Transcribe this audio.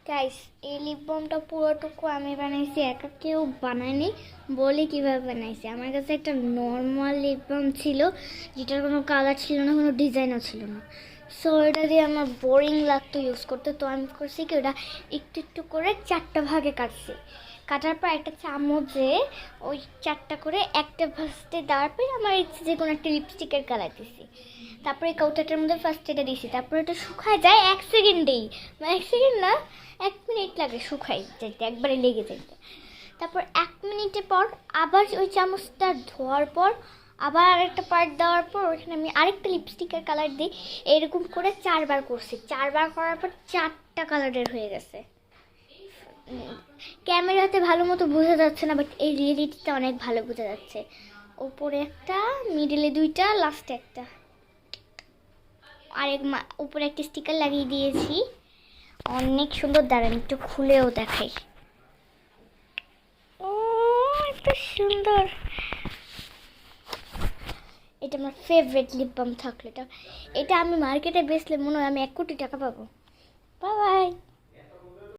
Guys, এই lip বামটা পুরোটুকু আমি বানাইছি, একা কেউ বানায়নি। বলি কিভাবে বানাইছি। আমার কাছে একটা নর্মাল লিপ বাম ছিল, যেটার কোনো কালার ছিল না, কোনো ডিজাইনও ছিল না। সো এটা দিয়ে আমার বোরিং লাগতো ইউজ করতে। তো আমি করছি কি, ওটা একটু একটু করে 4টা ভাগে কাটছি। কাটার পর একটা চামচে ওই 4টা করে একটা ফার্স্টে দেওয়ার পরে আমার ইচ্ছে যে কোনো একটা লিপস্টিকের কালার দিছি। তারপরে কাউটাটার মধ্যে ফার্স্ট এটা দিছি, তারপরে এটা শুকায় যায় 1 সেকেন্ডেই। মানে 1 সেকেন্ড না, 1 মিনিট লাগে শুকাই যাইতে, একবারে লেগে যাইতে। তারপর 1 মিনিটের পর আবার ওই চামচটা ধোয়ার পর আবার আরেকটা পার্ট দেওয়ার পর ওখানে আমি আরেকটা লিপস্টিকের কালার দিই। এরকম করে 4বার করছি। 4বার করার পর 4টা কালারের হয়ে গেছে। ক্যামেরাতে ভালো মতো বোঝা যাচ্ছে না, বাট এই রিয়েলিটিতে অনেক ভালো বোঝা যাচ্ছে। উপরে একটা, মিডলে 2টা, লাস্টে একটা। আরেক উপরে একটা স্টিকার লাগিয়ে দিয়েছি। অনেক সুন্দর। দাঁড়ান একটু খুলেও দেখাই। ও, এত সুন্দর। এটা আমার ফেভারিট লিপ বাম থাকলে এটা এটা আমি মার্কেটে বেচলে মনে হয় আমি 1 কোটি টাকা পাবো। Bye bye.